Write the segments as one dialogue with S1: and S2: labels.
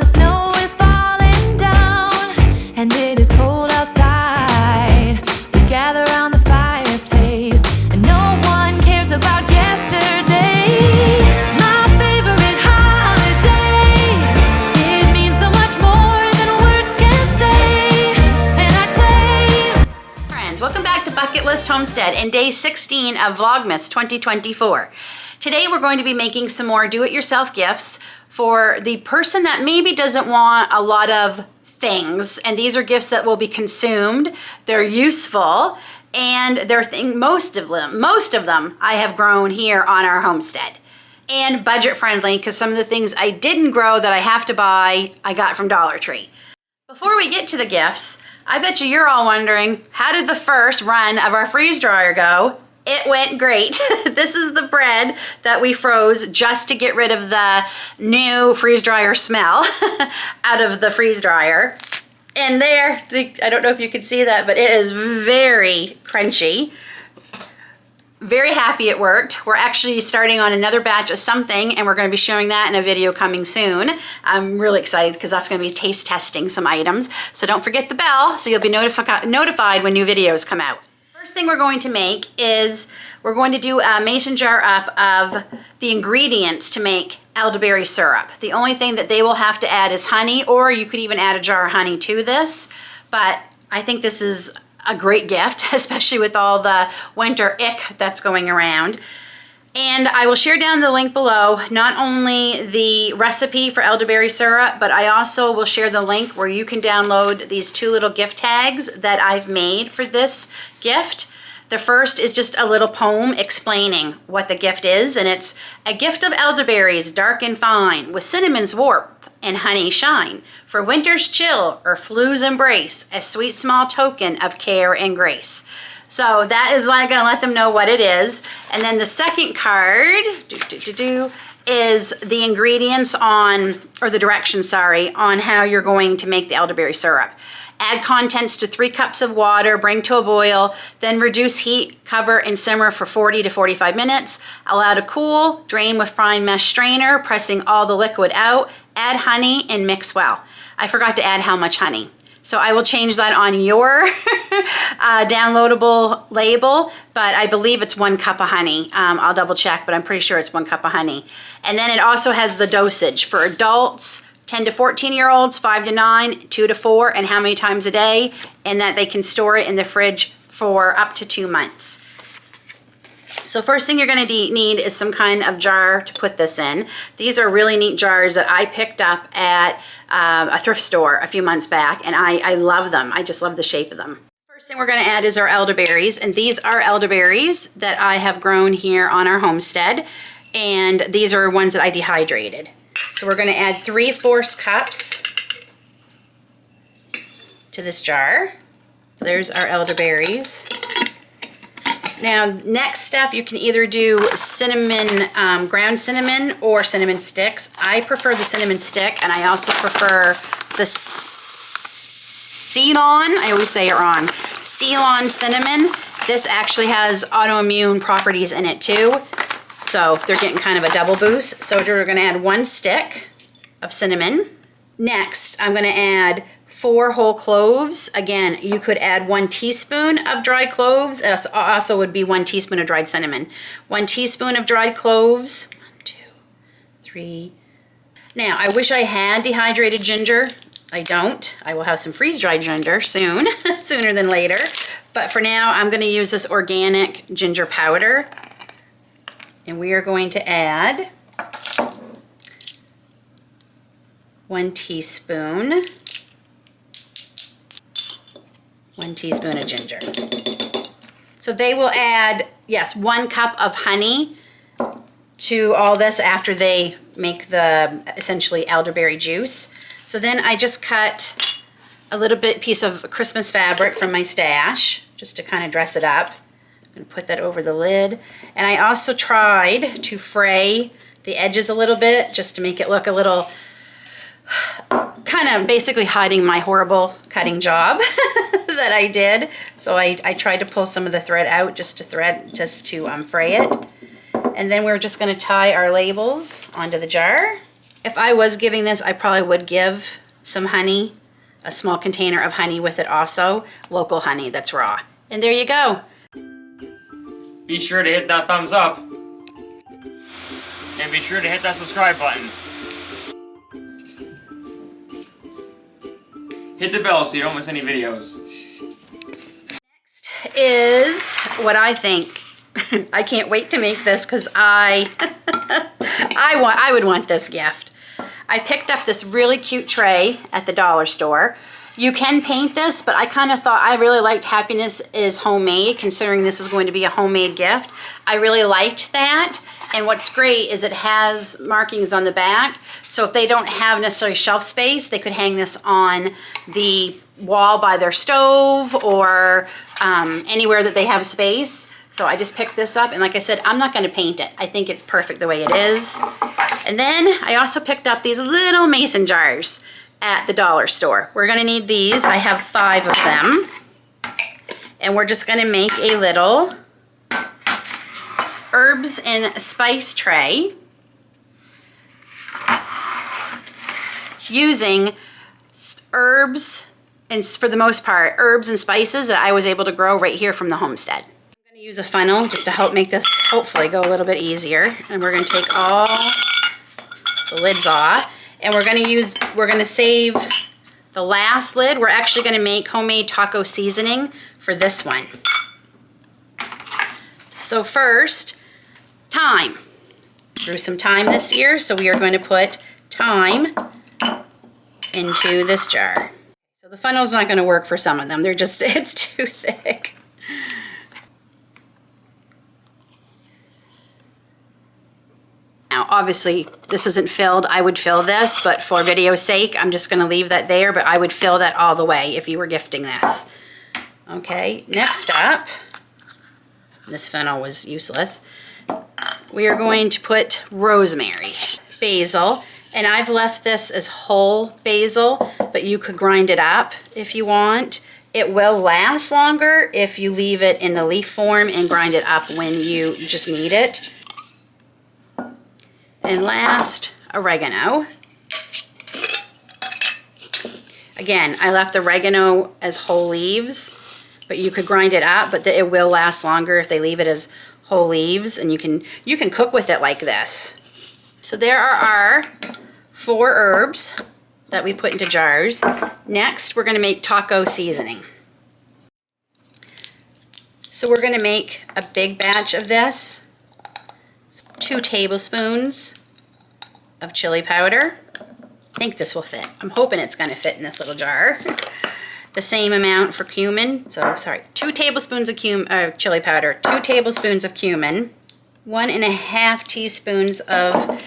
S1: snow is falling down, and it is cold outside. We gather around the fireplace, and no one cares about yesterday. My favorite holiday, it means so much more than words can say, and I claim.
S2: Friends, welcome back to Bucket List Homestead and day 16 of Vlogmas 2024. Today we're going to be making some more do-it-yourself gifts for the person that maybe doesn't want a lot of things, and these are gifts that will be consumed. They're useful, and most of them I have grown here on our homestead. And budget friendly, because some of the things I didn't grow that I have to buy, I got from Dollar Tree. Before we get to the gifts, I bet you're all wondering, how did the first run of our freeze dryer go? It went great. This is the bread that we froze just to get rid of the new freeze dryer smell out of the freeze dryer. And there, I don't know if you can see that, but it is very crunchy. Very happy it worked. We're actually starting on another batch of something, and we're going to be showing that in a video coming soon. I'm really excited because that's going to be taste testing some items. So don't forget the bell so you'll be notified when new videos come out. First thing we're going to make is we're going to do a mason jar up of the ingredients to make elderberry syrup. The only thing that they will have to add is honey, or you could even add a jar of honey to this. But I think this is a great gift, especially with all the winter ick that's going around. And I will share down the link below, not only the recipe for elderberry syrup, but I also will share the link where you can download these two little gift tags that I've made for this gift. The first is just a little poem explaining what the gift is, and it's a gift of elderberries dark and fine, with cinnamon's warmth and honey shine, for winter's chill or flu's embrace, a sweet small token of care and grace. So that is going to let them know what it is. And then the second card is the ingredients on, or the directions, sorry, on how you're going to make the elderberry syrup. Add contents to 3 cups of water, bring to a boil, then reduce heat, cover and simmer for 40 to 45 minutes. Allow to cool, drain with fine mesh strainer, pressing all the liquid out. Add honey and mix well. I forgot to add how much honey. So I will change that on your downloadable label, but I believe it's 1 cup of honey. I'll double check, but I'm pretty sure it's 1 cup of honey. And then it also has the dosage for adults, 10 to 14-year-olds, 5 to 9, 2 to 4, and how many times a day, and that they can store it in the fridge for up to 2 months. So first thing you're going to need is some kind of jar to put this in. These are really neat jars that I picked up at a thrift store a few months back, and I love them. I just love the shape of them. First thing we're going to add is our elderberries, and these are elderberries that I have grown here on our homestead, and these are ones that I dehydrated. So we're going to add 3/4 cups to this jar. So there's our elderberries. Now, next step, you can either do cinnamon, ground cinnamon, or cinnamon sticks. I prefer the cinnamon stick, and I also prefer the Ceylon, I always say it wrong, Ceylon cinnamon. This actually has autoimmune properties in it too, so they're getting kind of a double boost. So we're gonna add 1 stick of cinnamon. Next, I'm gonna add 4 whole cloves. Again, you could add 1 teaspoon of dried cloves. It also would be 1 teaspoon of dried cinnamon. 1 teaspoon of dried cloves. 1, 2, 3. Now, I wish I had dehydrated ginger. I don't. I will have some freeze-dried ginger soon, sooner than later. But for now, I'm gonna use this organic ginger powder. And we are going to add 1 teaspoon. 1 teaspoon of ginger. So they will add, yes, 1 cup of honey to all this after they make the essentially elderberry juice. So then I just cut a little piece of Christmas fabric from my stash just to kind of dress it up. I'm gonna put that over the lid. And I also tried to fray the edges a little bit just to make it look a little, kind of basically hiding my horrible cutting job that I did. So I tried to pull some of the thread out just to fray it. And then we're just gonna tie our labels onto the jar. If I was giving this, I probably would give some honey, a small container of honey with it also, local honey that's raw. And there you go.
S3: Be sure to hit that thumbs up. And be sure to hit that subscribe button. Hit the bell so you don't miss any videos.
S2: Next is what I think. I can't wait to make this because I would want this gift. I picked up this really cute tray at the dollar store. You can paint this, but I kind of thought I really liked Happiness is Homemade, considering this is going to be a homemade gift. I really liked that. And what's great is it has markings on the back. So if they don't have necessarily shelf space, they could hang this on the wall by their stove or anywhere that they have space. So I just picked this up, and like I said, I'm not going to paint it. I think it's perfect the way it is. And then I also picked up these little mason jars at the dollar store. We're going to need these. I have 5 of them. And we're just going to make a little herbs and spice tray using herbs, and for the most part, herbs and spices that I was able to grow right here from the homestead. I'm going to use a funnel just to help make this hopefully go a little bit easier. And we're going to take all the lids off. And we're going to save the last lid. We're actually going to make homemade taco seasoning for this one. So first, thyme. Grew some thyme this year, so we are going to put thyme into this jar. So the funnel's not going to work for some of them. They're just, it's too thick. Now, obviously, this isn't filled. I would fill this, but for video's sake, I'm just going to leave that there, but I would fill that all the way if you were gifting this. Okay, next up, this funnel was useless. We are going to put rosemary, basil, and I've left this as whole basil, but you could grind it up if you want. It will last longer if you leave it in the leaf form and grind it up when you just need it. And last, oregano. Again, I left the oregano as whole leaves, but you could grind it up, but it will last longer if they leave it as whole leaves, and you can cook with it like this. So there are our 4 herbs that we put into jars. Next, we're going to make taco seasoning. So we're going to make a big batch of this. 2 tablespoons of chili powder. I think this will fit. I'm hoping it's going to fit in this little jar. The same amount for cumin. So, sorry, 2 tablespoons of chili powder, 2 tablespoons of cumin, 1.5 teaspoons of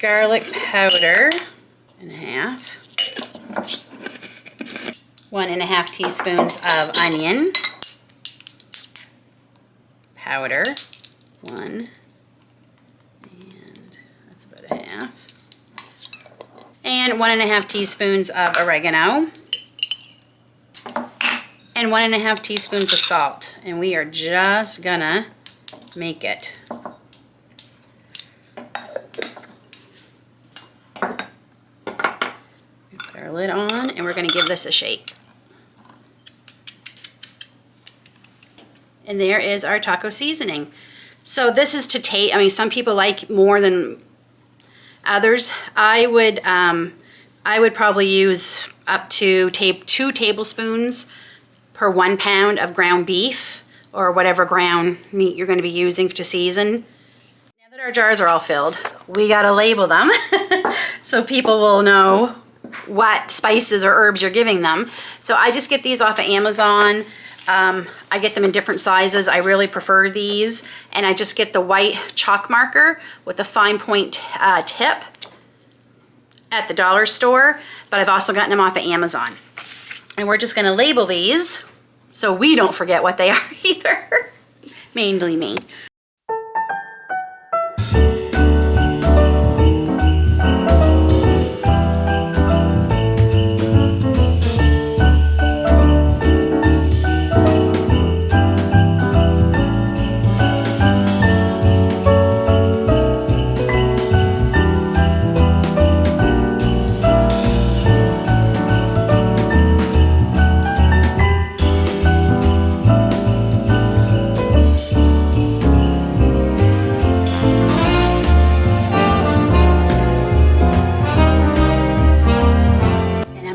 S2: garlic powder, and a half. 1.5 teaspoons of onion powder. 1. And 1.5 teaspoons of oregano. And 1.5 teaspoons of salt. And we are just gonna make it. Put our lid on, and we're gonna give this a shake. And there is our taco seasoning. So this is to taste. I mean, some people like more than others. I would probably use up to 2 tablespoons per 1 pound of ground beef or whatever ground meat you're going to be using to season. Now that our jars are all filled, we got to label them so people will know what spices or herbs you're giving them. So I just get these off of Amazon. I get them in different sizes. I really prefer these, and I just get the white chalk marker with the fine point tip at the dollar store, but I've also gotten them off of Amazon. And we're just going to label these so we don't forget what they are either. Mainly me.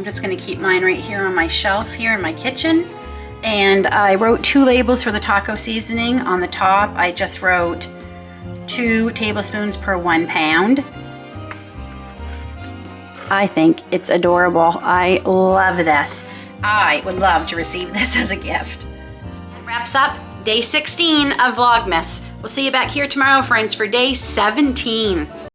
S2: just gonna keep mine right here on my shelf here in my kitchen. And I wrote 2 labels for the taco seasoning. On the top, I just wrote 2 tablespoons per 1 pound. I think it's adorable. I love this. I would love to receive this as a gift. That wraps up day 16 of Vlogmas. We'll see you back here tomorrow, friends, for day 17.